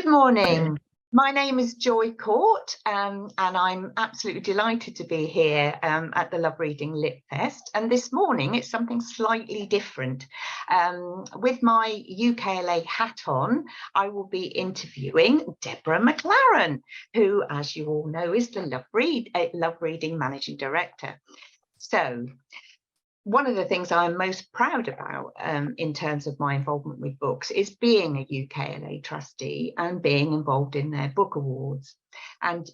Good morning. My name is Joy Court, and I'm absolutely delighted to be here at the Love Reading Lit Fest. And this morning it's something slightly different. With my UKLA hat on, I will be interviewing Deborah Maclaren, who, as you all know, is the Love Reading Managing Director. So, one of the things I'm most proud about in terms of my involvement with books is being a UKLA trustee and being involved in their book awards. And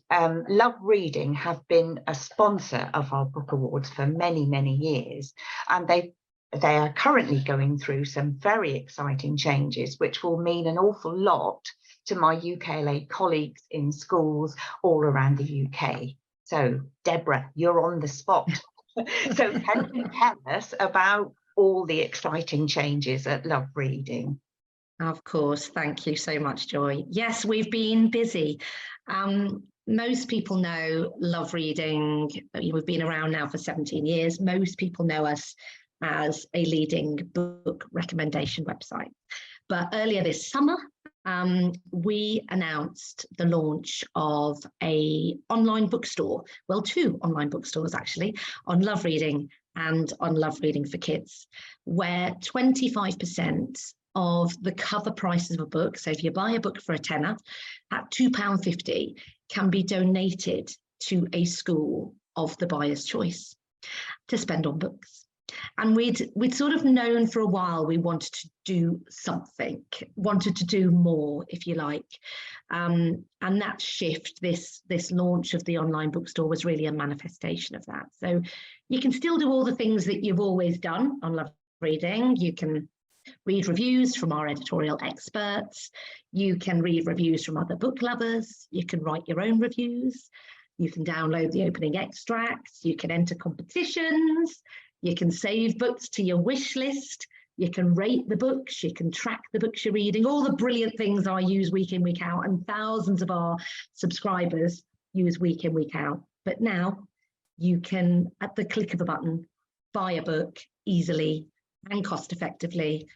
Love Reading have been a sponsor of our book awards for many, many years. And they are currently going through some very exciting changes, which will mean an awful lot to my UKLA colleagues in schools all around the UK. So, Deborah, you're on the spot. So can you tell us about all the exciting changes at Love Reading? Of course. Thank you so much, Joy. Yes, we've been busy. Most people know Love Reading. We've been around now for 17 years. Most people know us as a leading book recommendation website. But earlier this summer, we announced the launch of an online bookstore, well, two online bookstores actually, on Love Reading and on Love Reading for Kids, where 25% of the cover prices of a book, so if you buy a book for a tenner at £2.50, can be donated to a school of the buyer's choice to spend on books. And we'd sort of known for a while we wanted to do something, wanted to do more, if you like. And that shift, this launch of the online bookstore was really a manifestation of that. So you can still do all the things that you've always done on Love Reading. You can read reviews from our editorial experts. You can read reviews from other book lovers. You can write your own reviews. You can download the opening extracts. You can enter competitions. You can save books to your wish list. You can rate the books. You can track the books you're reading. All the brilliant things I use week in, week out, and thousands of our subscribers use week in, week out. But now you can, at the click of a button, buy a book easily and cost effectively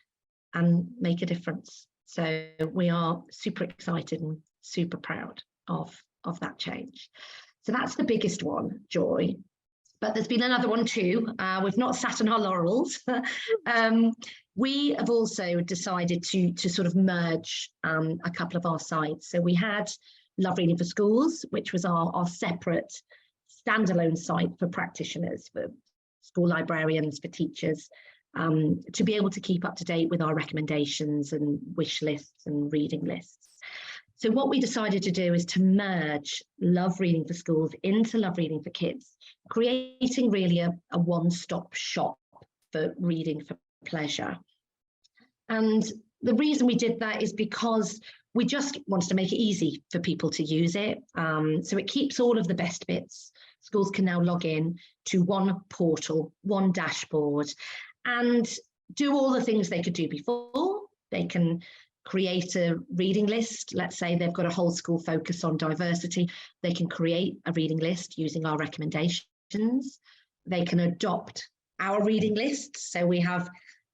and make a difference. So we are super excited and super proud of that change. So that's the biggest one, Joy. But there's been another one too. We've not sat on our laurels. We have also decided to sort of merge a couple of our sites. So we had Love Reading for Schools, which was our separate standalone site for practitioners, for school librarians, for teachers, to be able to keep up to date with our recommendations and wish lists and reading lists. So what we decided to do is to merge Love Reading for Schools into Love Reading for Kids, creating really a one-stop shop for reading for pleasure. And the reason we did that is because we just wanted to make it easy for people to use it. So it keeps all of the best bits. Schools can now log in to one portal, one dashboard, and do all the things they could do before. They can create a reading list. Let's say they've got a whole school focus on diversity. They can create a reading list using our recommendations. They can adopt our reading lists. So we have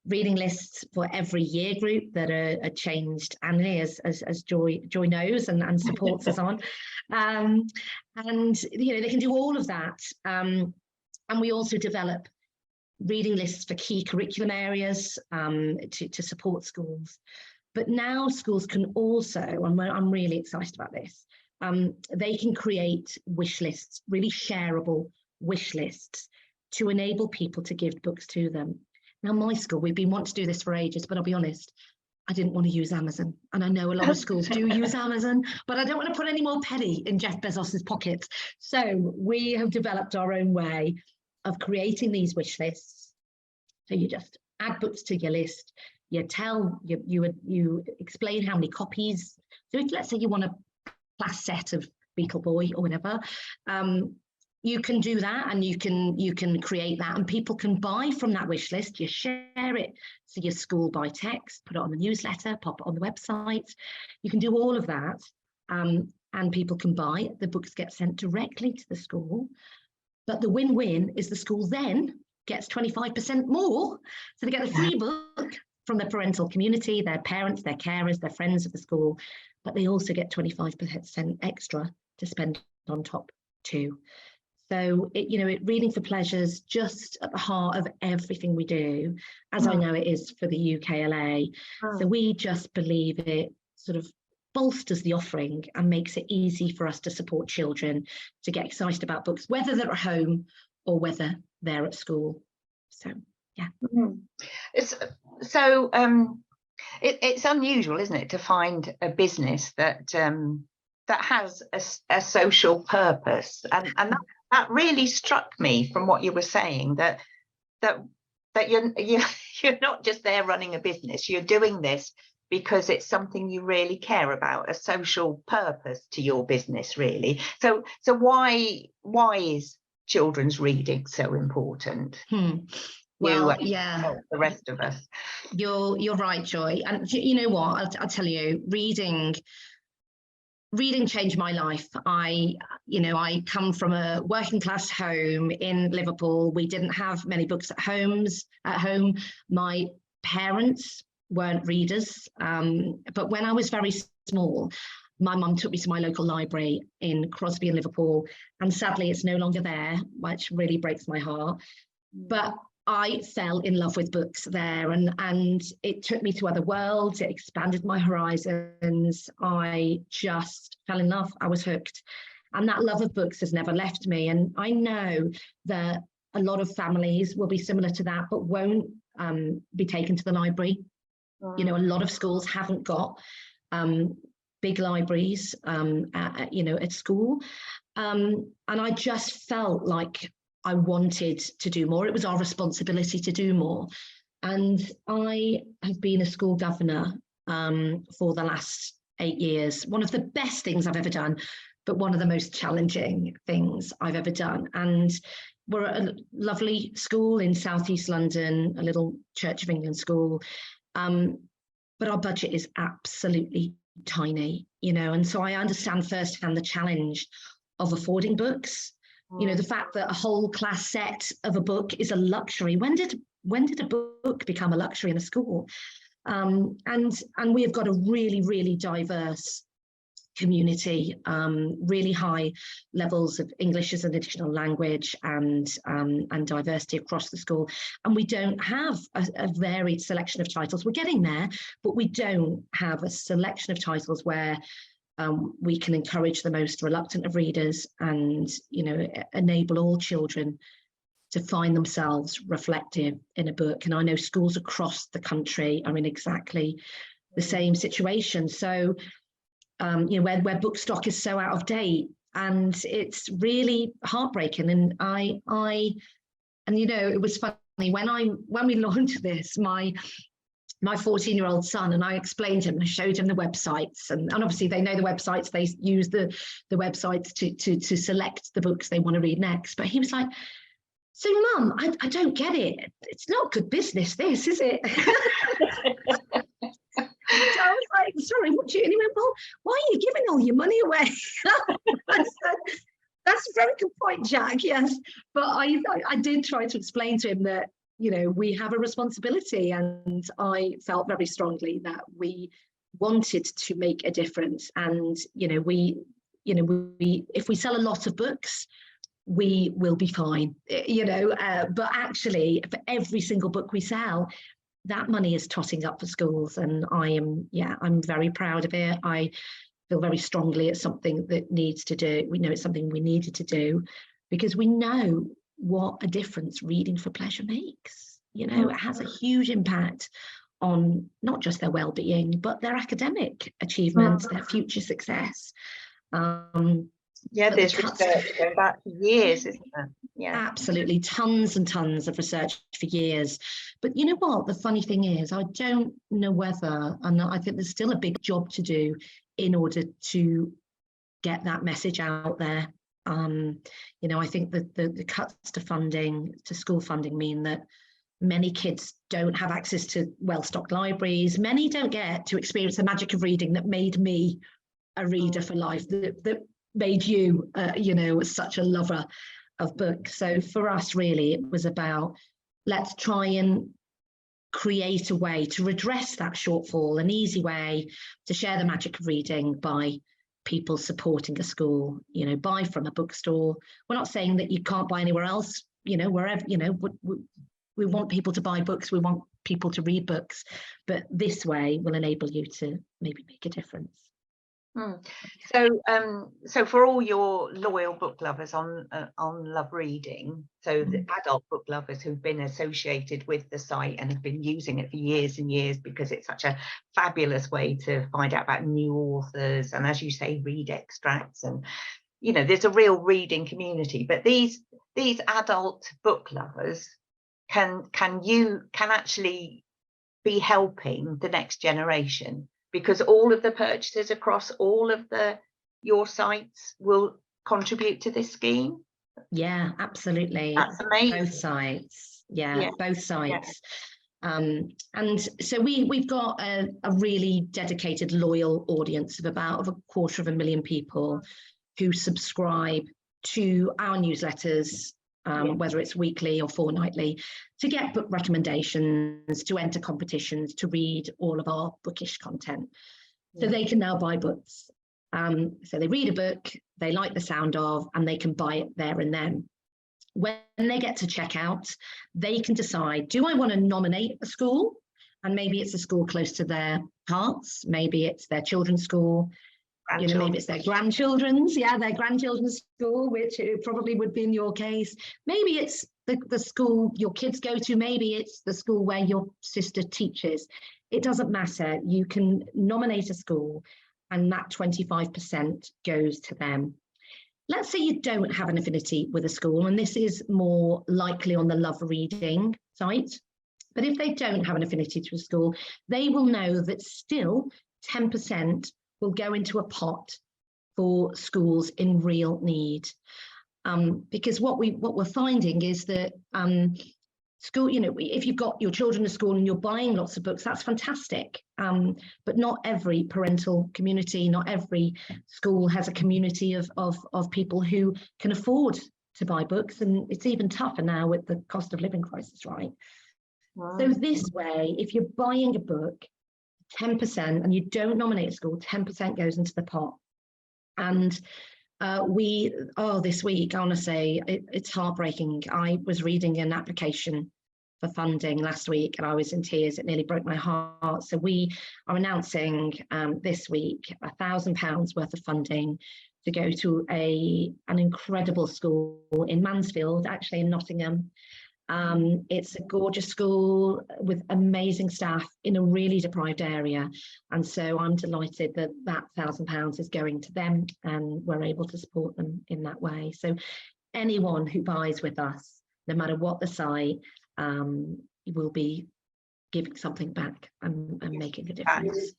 reading lists for every year group that are changed annually, as Joy knows and supports us on. And they can do all of that. And we also develop reading lists for key curriculum areas to support schools. But now schools can also, and I'm really excited about this, they can create wish lists, really shareable wish lists, to enable people to give books to them. Now, my school, we've been wanting to do this for ages, but I'll be honest, I didn't want to use Amazon. And I know a lot of schools do use Amazon, but I don't want to put any more penny in Jeff Bezos's pockets. So we have developed our own way of creating these wish lists. So you just add books to your list. You explain how many copies. So if, let's say you want a class set of Beetle Boy or whatever, you can do that, and you can create that, and people can buy from that wish list. You share it to your school by text, put it on the newsletter, pop it on the website. You can do all of that, and people can buy. The books get sent directly to the school. But the win-win is the school then gets 25% more. So they get a free book from their parental community, their parents, their carers, their friends of the school, but they also get 25% extra to spend on top too. So reading for pleasure is just at the heart of everything we do, as I know it is for the UKLA. So we just believe it sort of bolsters the offering and makes it easy for us to support children to get excited about books, whether they're at home or whether they're at school. So yeah. It's unusual, isn't it, to find a business that has a social purpose, and that really struck me from what you were saying, that you're not just there running a business, you're doing this because it's something you really care about, a social purpose to your business, really. So why is children's reading so important? Well, yeah, the rest of us. You're right, Joy. And you know what? I'll tell you, reading changed my life. I come from a working class home in Liverpool. We didn't have many books at home. My parents weren't readers, but when I was very small, my mum took me to my local library in Crosby in Liverpool, and sadly it's no longer there, which really breaks my heart. But I fell in love with books there, and it took me to other worlds. It expanded my horizons. I just fell in love. I was hooked. And that love of books has never left me. And I know that a lot of families will be similar to that, but won't be taken to the library. A lot of schools haven't got big libraries at school. And I just felt like I wanted to do more. It was our responsibility to do more. And I have been a school governor for the last 8 years. One of the best things I've ever done, but one of the most challenging things I've ever done. And we're at a lovely school in Southeast London, a little Church of England school. But our budget is absolutely tiny, and so I understand firsthand the challenge of affording books. The fact that a whole class set of a book is a luxury. When did a book become a luxury in a school? And we have got a really, really diverse community, really high levels of English as an additional language, and diversity across the school. And we don't have a varied selection of titles. We're getting there, but we don't have a selection of titles where we can encourage the most reluctant of readers and enable all children to find themselves reflective in a book. And I know schools across the country are in exactly the same situation. So where book stock is so out of date, and it's really heartbreaking. And it was funny when we launched this, my 14-year-old son, and I explained to him, I showed him the websites, and obviously they know the websites, they use the websites to select the books they want to read next. But he was like, so Mum, I don't get it. It's not good business, this, is it? So I was like, sorry, what do you? And he went, well, why are you giving all your money away? I said, that's a very good point, Jack, yes. But I did try to explain to him that, we have a responsibility, and I felt very strongly that we wanted to make a difference. And, we if we sell a lot of books, we will be fine, but actually for every single book we sell, that money is totting up for schools, and I'm very proud of it. I feel very strongly it's something that needs to do. We know it's something we needed to do, because we know what a difference reading for pleasure makes. It has a huge impact on not just their well-being, but their academic achievements, their future success. There's research going back for years, isn't there? Yeah, absolutely, tons and tons of research for years. But you know what? The funny thing is, I don't know whether, and I think there's still a big job to do in order to get that message out there. I think that the cuts to funding, to school funding, mean that many kids don't have access to well-stocked libraries. Many don't get to experience the magic of reading that made me a reader for life, that made you, such a lover of books. So for us, really, it was about, let's try and create a way to redress that shortfall, an easy way to share the magic of reading by people supporting a school, buy from a bookstore. We're not saying that you can't buy anywhere else, wherever, we want people to buy books, we want people to read books, but this way will enable you to maybe make a difference. So for all your loyal book lovers on Love Reading, so the adult book lovers who've been associated with the site and have been using it for years and years because it's such a fabulous way to find out about new authors and, as you say, read extracts, and there's a real reading community. But these adult book lovers can actually be helping the next generation, because all of the purchases across all of your sites will contribute to this scheme. Yeah, absolutely. That's amazing. Both sites. Yeah, both sites. Yeah. And so we've got a really dedicated, loyal audience of about 250,000 people who subscribe to our newsletters, whether it's weekly or fortnightly, to get book recommendations, to enter competitions, to read all of our bookish content. So they can now buy books. So they read a book, they like the sound of, and they can buy it there and then. When they get to checkout, they can decide, do I want to nominate a school? And maybe it's a school close to their hearts, maybe it's their children's school, maybe it's their grandchildren's, their grandchildren's school, which it probably would be in your case. Maybe it's the school your kids go to, maybe it's the school where your sister teaches. It doesn't matter. You can nominate a school and that 25% goes to them. Let's say you don't have an affinity with a school, and this is more likely on the Love Reading site. But if they don't have an affinity to a school, they will know that still 10% will go into a pot for schools in real need. Because what we're finding is that school, if you've got your children at school and you're buying lots of books, that's fantastic. But not every parental community, not every school has a community of people who can afford to buy books. And it's even tougher now with the cost of living crisis, right? Wow. So this way, if you're buying a book, 10%, and you don't nominate a school, 10% goes into the pot. And this week, I want to say, it's heartbreaking. I was reading an application for funding last week and I was in tears. It nearly broke my heart. So we are announcing this week £1,000 worth of funding to go to an incredible school in Mansfield, actually in Nottingham. It's a gorgeous school with amazing staff in a really deprived area, and so I'm delighted that £1,000 is going to them and we're able to support them in that way. So anyone who buys with us, no matter what the site, will be giving something back and making a difference.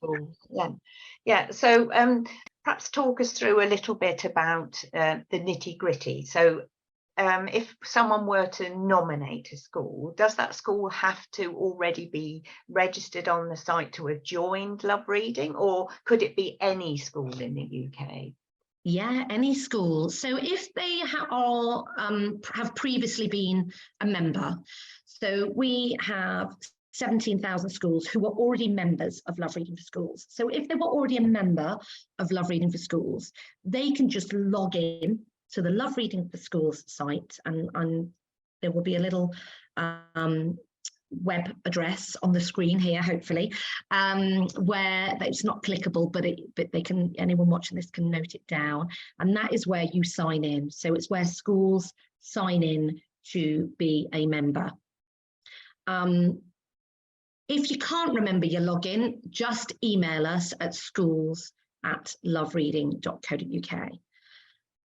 So perhaps talk us through a little bit about the nitty-gritty. So if someone were to nominate a school, does that school have to already be registered on the site to have joined Love Reading, or could it be any school in the UK? Yeah, any school. So if they have previously been a member, so we have 17,000 schools who are already members of Love Reading for Schools. So if they were already a member of Love Reading for Schools, they can just log in to the Love Reading for Schools site, and there will be a little web address on the screen here, hopefully, where it's not clickable, but they can, anyone watching this can note it down, and that is where you sign in. So it's where schools sign in to be a member. If you can't remember your login, just email us at schools@lovereading.co.uk.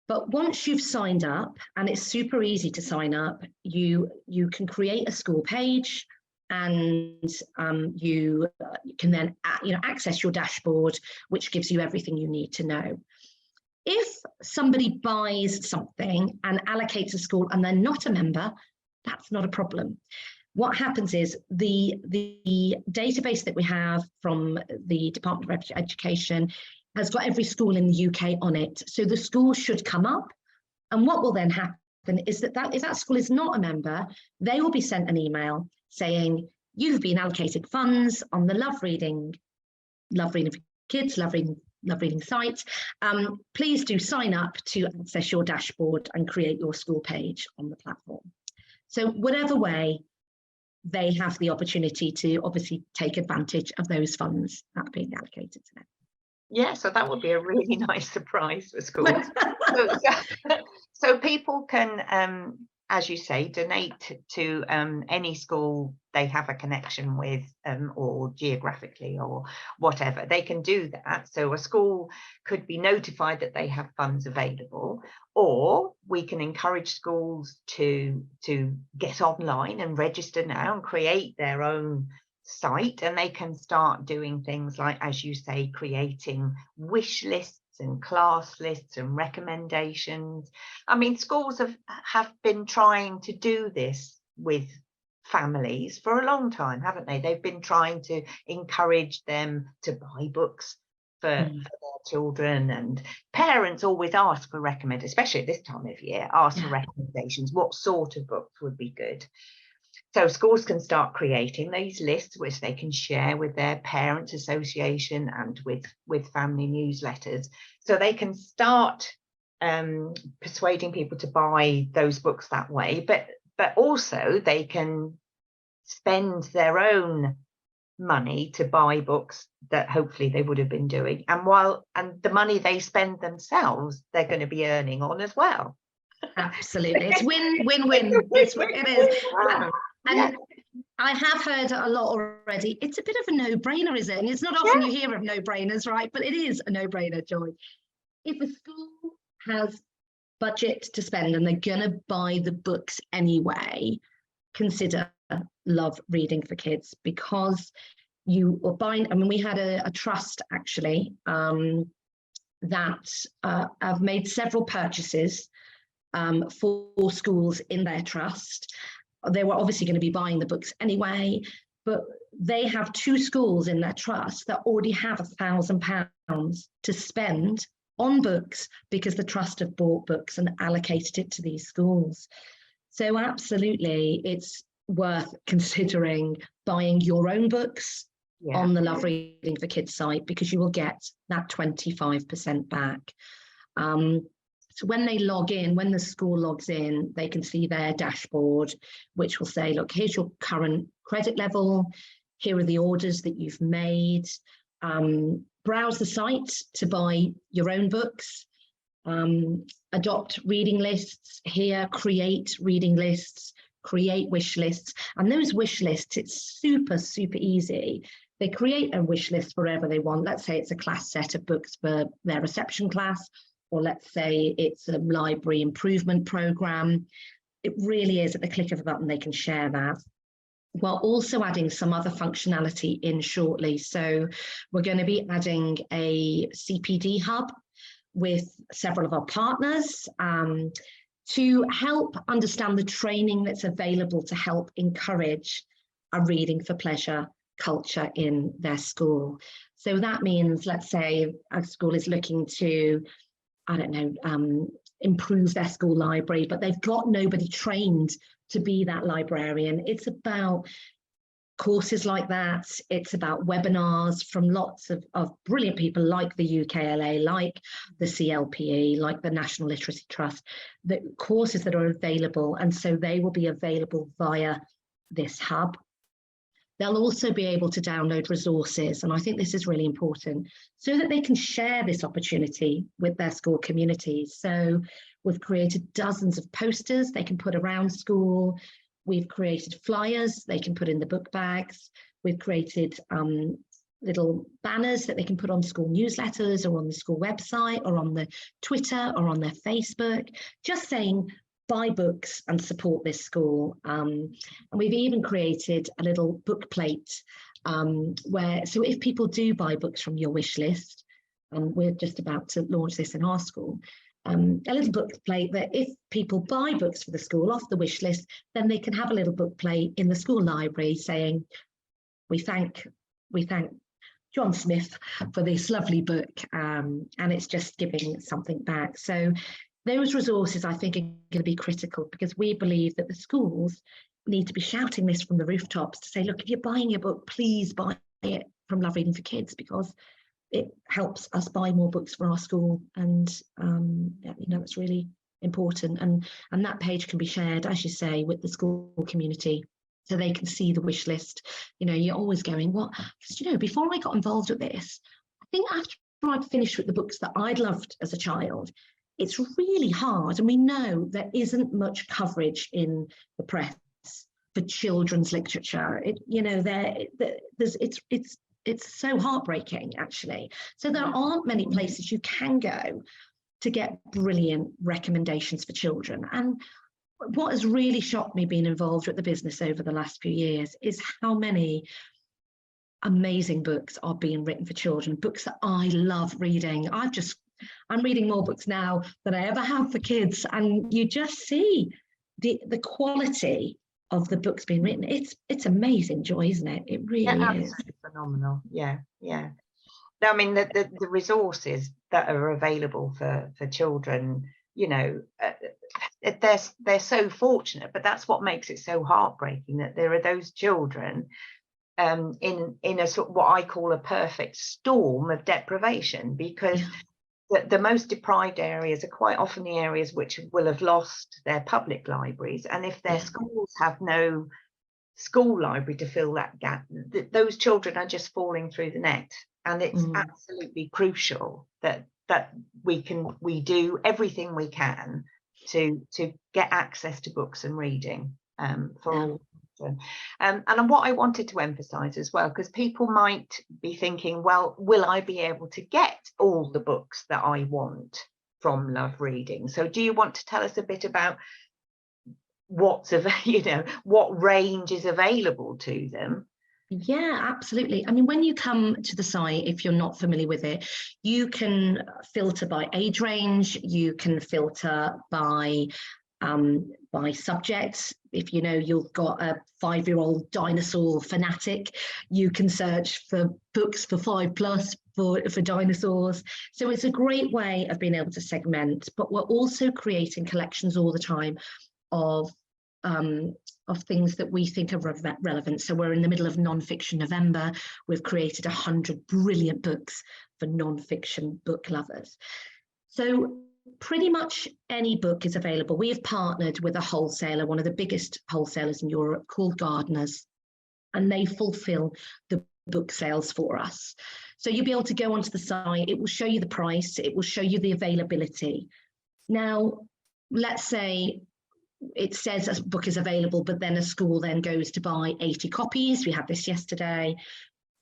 But once you've signed up, and it's super easy to sign up, you can create a school page, and you can then access your dashboard, which gives you everything you need to know. If somebody buys something and allocates a school and they're not a member, that's not a problem. What happens is the database that we have from the Department of Education has got every school in the UK on it. So the school should come up, and what will then happen is that if that school is not a member, they will be sent an email saying, you've been allocated funds on the LoveReading for Kids, LoveReading site. Please do sign up to access your dashboard and create your school page on the platform. So whatever way, they have the opportunity to obviously take advantage of those funds that are being allocated to them. Yeah, so that would be a really nice surprise for schools. So people can, as you say, donate to any school they have a connection with, or geographically or whatever. They can do that. So a school could be notified that they have funds available, or we can encourage schools to get online and register now and create their own site, and they can start doing things like, as you say, creating wish lists and class lists and recommendations. I mean, schools have been trying to do this with families for a long time, haven't they? They've been trying to encourage them to buy books for their children, and parents always ask for recommendations, especially at this time of year, for recommendations. What sort of books would be good? So schools can start creating these lists, which they can share with their parents' association and with family newsletters. So they can start persuading people to buy those books that way. But also they can spend their own money to buy books that hopefully they would have been doing. And the money they spend themselves, they're going to be earning on as well. Absolutely. It's win-win-win. It is. And I have heard a lot already. It's a bit of a no-brainer, is it? And it's not often you hear of no-brainers, right? But it is a no-brainer, Joy. If a school has budget to spend and they're going to buy the books anyway, consider LoveReading for Kids, because you are buying. I mean, we had a trust actually that have made several purchases for schools in their trust. They were obviously going to be buying the books anyway, but they have 2 schools in their trust that already have £1,000 to spend on books because the trust have bought books and allocated it to these schools. So absolutely, it's worth considering buying your own books on the LoveReading for Kids site, because you will get that 25% back. So when they log in, when the school logs in, they can see their dashboard, which will say, look, here's your current credit level. Here are the orders that you've made. Browse the site to buy your own books. Adopt reading lists here, create reading lists, create wish lists. And those wish lists, it's super, super easy. They create a wish list wherever they want. Let's say it's a class set of books for their reception class, or let's say it's a library improvement program. It really is at the click of a button, they can share that. While also adding some other functionality in shortly. So we're going to be adding a CPD hub with several of our partners to help understand the training that's available to help encourage a reading for pleasure culture in their school. So that means, let's say a school is looking to, I don't know, improve their school library, but they've got nobody trained to be that librarian. It's about courses like that. It's about webinars from lots of brilliant people like the UKLA, like the CLPE, like the National Literacy Trust, the courses that are available. And so they will be available via this hub. They'll also be able to download resources, and I think this is really important, so that they can share this opportunity with their school communities. So we've created dozens of posters they can put around school. We've created flyers they can put in the book bags. We've created little banners that they can put on school newsletters or on the school website or on the Twitter or on their Facebook, just saying, buy books and support this school. And we've even created a little book plate where, so if people do buy books from your wish list, and we're just about to launch this in our school, a little book plate that if people buy books for the school off the wish list, then they can have a little book plate in the school library saying, we thank John Smith for this lovely book, and it's just giving something back. So those resources, I think, are going to be critical, because we believe that the schools need to be shouting this from the rooftops to say, look, if you're buying a book, please buy it from Love Reading for Kids, because it helps us buy more books for our school. And it's really important. And that page can be shared, as you say, with the school community, so they can see the wish list. You're always going, what? Because, before I got involved with this, I think after I'd finished with the books that I'd loved as a child, it's really hard. And we know there isn't much coverage in the press for children's literature. It's so heartbreaking, actually. So there aren't many places you can go to get brilliant recommendations for children. And what has really shocked me being involved with the business over the last few years is how many amazing books are being written for children, books that I love reading. I'm reading more books now than I ever have for kids. And you just see the quality of the books being written. It's amazing, Joy, isn't it? It really is. Phenomenal. Yeah. I mean, the resources that are available for children, they're so fortunate, but that's what makes it so heartbreaking, that there are those children in a sort of what I call a perfect storm of deprivation, because the most deprived areas are quite often the areas which will have lost their public libraries, and if their schools have no school library to fill that gap, those children are just falling through the net. And it's absolutely crucial that we do everything we can to get access to books and reading for all children. And what I wanted to emphasize as well, because people might be thinking, well, will I be able to get all the books that I want from Love Reading? So do you want to tell us a bit about what range is available to them? Yeah, absolutely. I mean, when you come to the site, if you're not familiar with it, you can filter by age range, you can filter by subjects. If you've got a 5-year-old dinosaur fanatic, you can search for books for 5+ for dinosaurs. So it's a great way of being able to segment, but we're also creating collections all the time of things that we think are relevant. So we're in the middle of non-fiction November. We've created 100 brilliant books for non-fiction book lovers. So pretty much any book is available. We have partnered with a wholesaler, one of the biggest wholesalers in Europe, called Gardeners, and they fulfill the book sales for us. So you'll be able to go onto the site. It will show you the price. It will show you the availability. Now, let's say it says a book is available, but then a school then goes to buy 80 copies. We had this yesterday.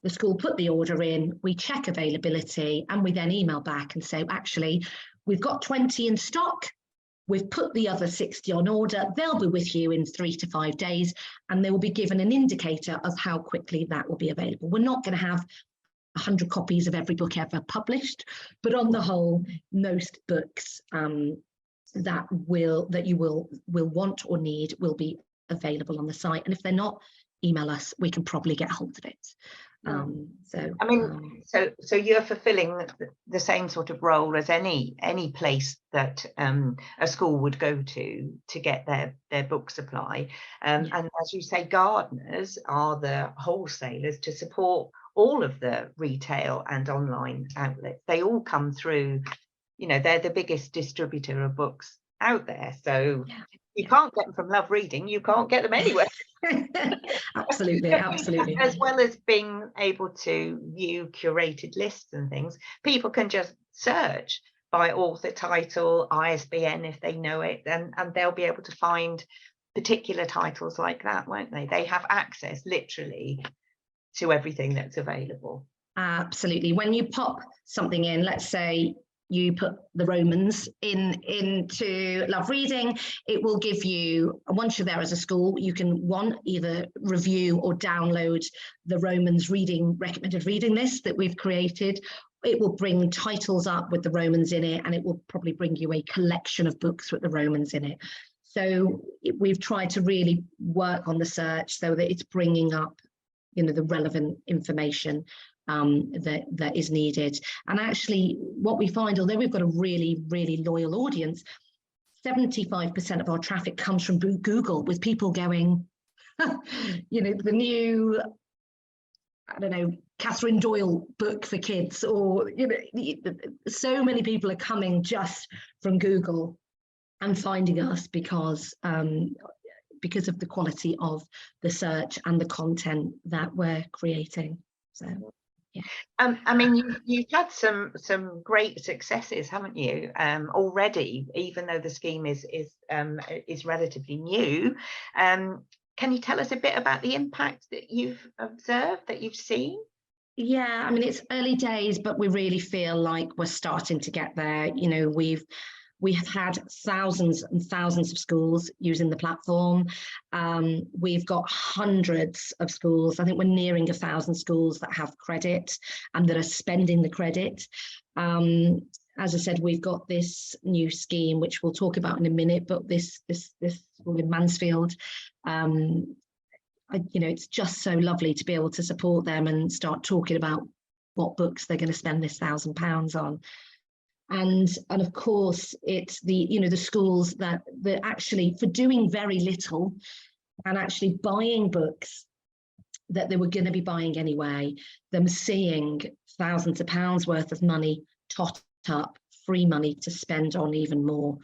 The school put the order in, we check availability, and we then email back and say, actually, we've got 20 in stock. We've put the other 60 on order. They'll be with you in 3 to 5 days, and they will be given an indicator of how quickly that will be available. We're not going to have 100 copies of every book ever published, but on the whole, most books that you will want or need will be available on the site. And if they're not, email us, we can probably get hold of it. So you're fulfilling the same sort of role as any place that a school would go to get their book supply, and as you say, Gardeners are the wholesalers to support all of the retail and online outlets. They all come through, they're the biggest distributor of books out there, so you can't get them from Love Reading, you can't get them anywhere. Absolutely. As well as being able to view curated lists and things, people can just search by author, title, ISBN if they know it, and they'll be able to find particular titles like that, won't they? They have access literally to everything that's available. Absolutely. When you pop something in, let's say you put the Romans into Love Reading, it will give you, once you're there as a school, you can either review or download the Romans recommended reading list that we've created. It will bring titles up with the Romans in it, and it will probably bring you a collection of books with the Romans in it. So we've tried to really work on the search so that it's bringing up, the relevant information that is needed. And actually, what we find, although we've got a really, really loyal audience, 75% of our traffic comes from Google, with people going, the new, I don't know, Catherine Doyle book for kids, or so many people are coming just from Google and finding us because of the quality of the search and the content that we're creating. So yeah. I mean, you've had some great successes, haven't you, already, even though the scheme is relatively new. Can you tell us a bit about the impact that you've observed, that you've seen? Yeah, I mean, it's early days, but we really feel like we're starting to get there. We have had thousands and thousands of schools using the platform. We've got hundreds of schools. I think we're nearing 1,000 schools that have credit and that are spending the credit. As I said, we've got this new scheme, which we'll talk about in a minute, but this school in Mansfield, it's just so lovely to be able to support them and start talking about what books they're going to spend this £1,000 on. And of course, it's the schools that actually, for doing very little and actually buying books that they were going to be buying anyway, them seeing thousands of pounds worth of money tot up, free money to spend on even more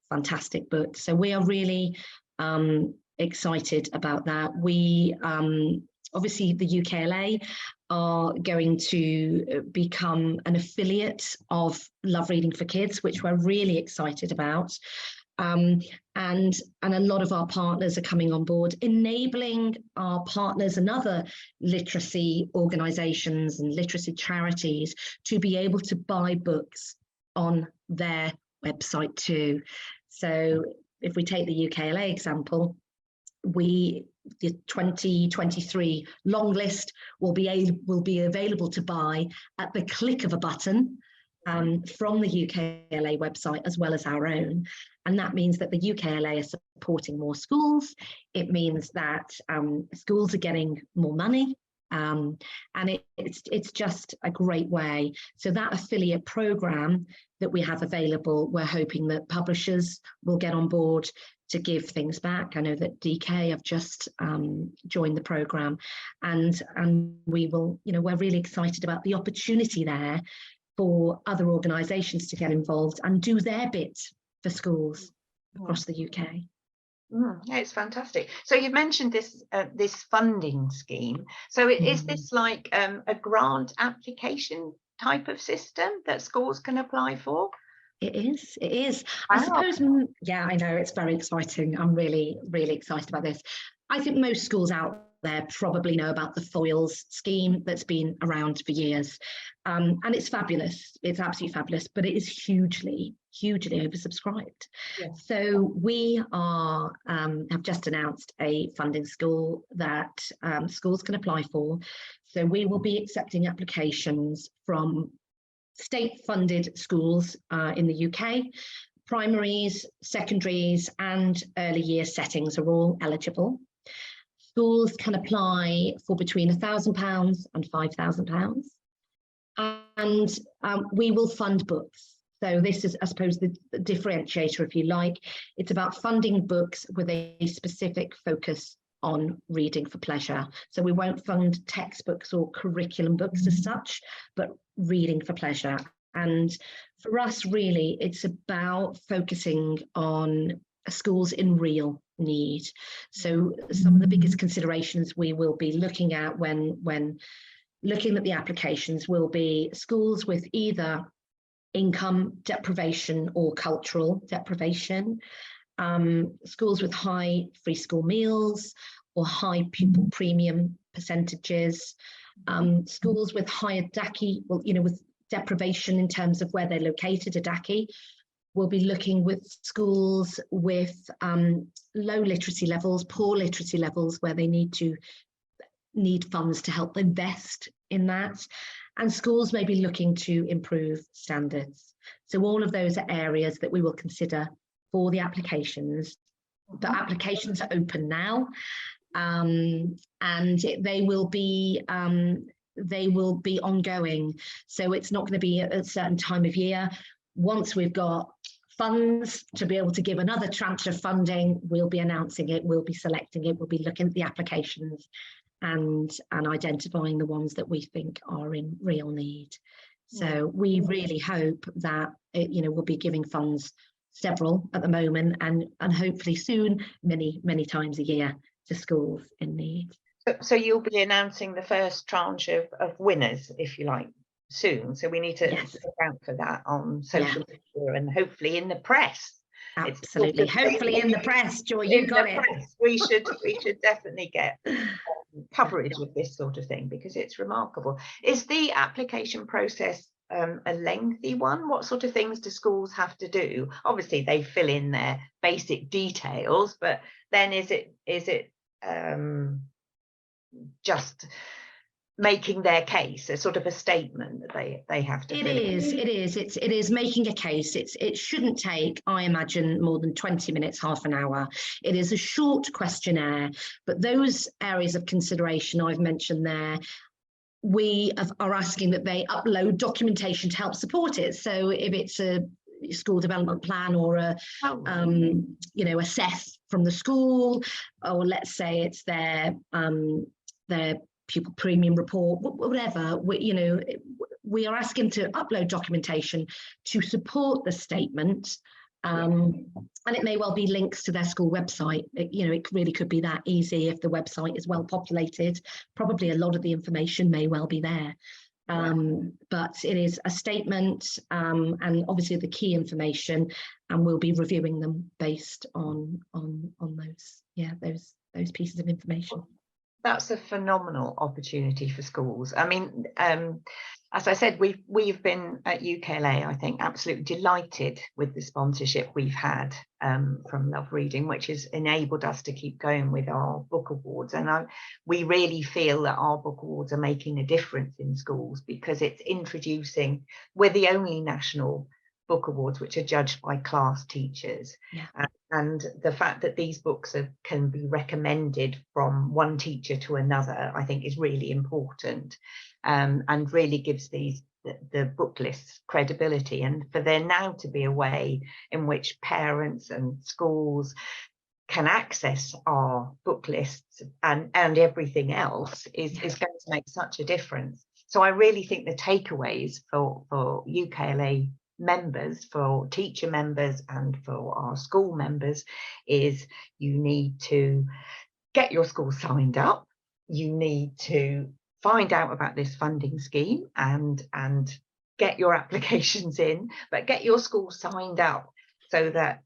fantastic books. So we are really excited about that. We obviously, the UKLA are going to become an affiliate of LoveReading for Kids, which we're really excited about. And a lot of our partners are coming on board, enabling our partners and other literacy organisations and literacy charities to be able to buy books on their website too. So if we take the UKLA example, the 2023 long list will be available to buy at the click of a button from the UKLA website, as well as our own. And that means that the UKLA are supporting more schools. It means that schools are getting more money. And it's just a great way. So that affiliate program that we have available, we're hoping that publishers will get on board to give things back. I know that DK have just joined the program, and we will, we're really excited about the opportunity there for other organisations to get involved and do their bit for schools across the UK. Yeah, it's fantastic. So you've mentioned this funding scheme. So is this like a grant application type of system that schools can apply for? It is. Wow. I suppose, yeah, I know, it's very exciting. I'm really, really excited about this. I think most schools out there probably know about the Foils scheme that's been around for years. And it's fabulous. It's absolutely fabulous, but it is hugely, hugely oversubscribed. Yes. So we are have just announced a funding school that schools can apply for. So we will be accepting applications from state-funded schools in the UK. Primaries, secondaries, and early year settings are all eligible. Schools can apply for between £1,000 and £5,000. And we will fund books. So this is, I suppose, the differentiator, if you like. It's about funding books with a specific focus on reading for pleasure. So we won't fund textbooks or curriculum books as such, but reading for pleasure. And for us, really, it's about focusing on schools in real need. So some of the biggest considerations we will be looking at when looking at the applications will be schools with either income deprivation or cultural deprivation, schools with high free school meals or high pupil premium percentages, schools with higher DACI, with deprivation in terms of where they're located, a DACI. We'll be looking with schools with low literacy levels, poor literacy levels, where they need funds to help invest in that. And schools may be looking to improve standards. So all of those are areas that we will consider for the applications. The applications are open now, and they will be ongoing. So it's not going to be at a certain time of year. Once we've got funds to be able to give another tranche of funding, we'll be announcing it, we'll be selecting it, we'll be looking at the applications and identifying the ones that we think are in real need. So we really hope that we'll be giving funds, several at the moment, and hopefully soon many times a year to schools in need. So you'll be announcing the first tranche of winners, if you like, soon. So we need to look out for that on social media and hopefully in the press. Absolutely, hopefully in the press, Joy. You got it. We should definitely get coverage of this sort of thing because it's remarkable. Is the application process a lengthy one? What sort of things do schools have to do? Obviously, they fill in their basic details, but then is it just making their case, a sort of a statement that they have to fill in? It is making a case. It shouldn't take, I imagine, more than 20 minutes, half an hour. It is a short questionnaire, but those areas of consideration I've mentioned there, we are asking that they upload documentation to help support it. So if it's a school development plan or a assess from the school, or let's say it's their pupil premium report, whatever, we are asking to upload documentation to support the statement, and it may well be links to their school website. It really could be that easy if the website is well populated. Probably a lot of the information may well be there. But it is a statement, and obviously the key information, and we'll be reviewing them based on those pieces of information. That's a phenomenal opportunity for schools. I mean, as I said, we've been at UKLA, I think, absolutely delighted with the sponsorship we've had from LoveReading, which has enabled us to keep going with our book awards. And we really feel that our book awards are making a difference in schools because it's introducing, we're the only national book awards which are judged by class teachers. And the fact that these books can be recommended from one teacher to another, I think, is really important, and really gives the book lists credibility. And for there now to be a way in which parents and schools can access our book lists and everything else is going to make such a difference. So I really think the takeaways for UKLA members, for teacher members and for our school members is you need to get your school signed up, you need to find out about this funding scheme and get your applications in, but get your school signed up so that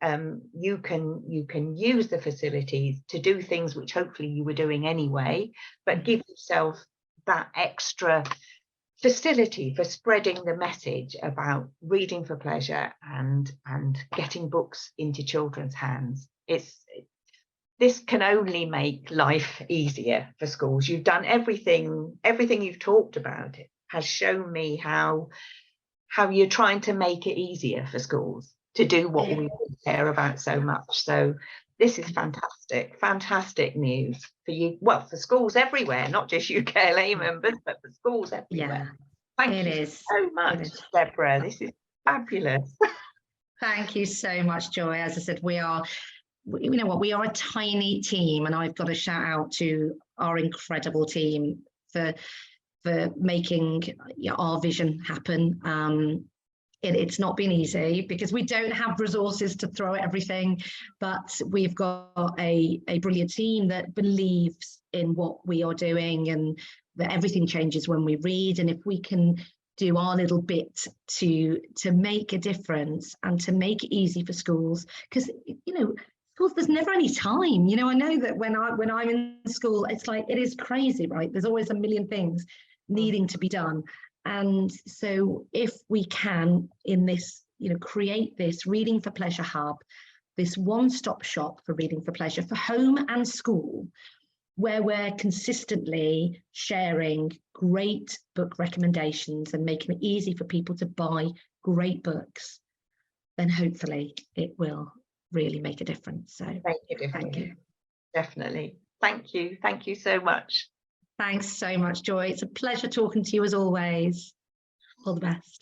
you can use the facilities to do things which hopefully you were doing anyway, but give yourself that extra facility for spreading the message about reading for pleasure and getting books into children's hands. This can only make life easier for schools. You've done everything you've talked about. It has shown me how you're trying to make it easier for schools to do what we care about so much. So this is fantastic news for you. Well, for schools everywhere, not just UKLA members, but for schools everywhere. Thank you so much, Deborah. This is fabulous. Thank you so much, Joy. As I said, we are a tiny team, and I've got to shout out to our incredible team for making our vision happen. It's not been easy because we don't have resources to throw at everything, but we've got a brilliant team that believes in what we are doing and that everything changes when we read. And if we can do our little bit to make a difference and to make it easy for schools, because schools, there's never any time. I know that when I'm in school, it's like, it is crazy, right? There's always a million things needing to be done. And so if we can, in this, create this Reading for Pleasure hub, this one-stop shop for reading for pleasure for home and school, where we're consistently sharing great book recommendations and making it easy for people to buy great books, then hopefully it will really make a difference. So thank you. Definitely. Thank you so much. Thanks so much, Joy. It's a pleasure talking to you as always. All the best.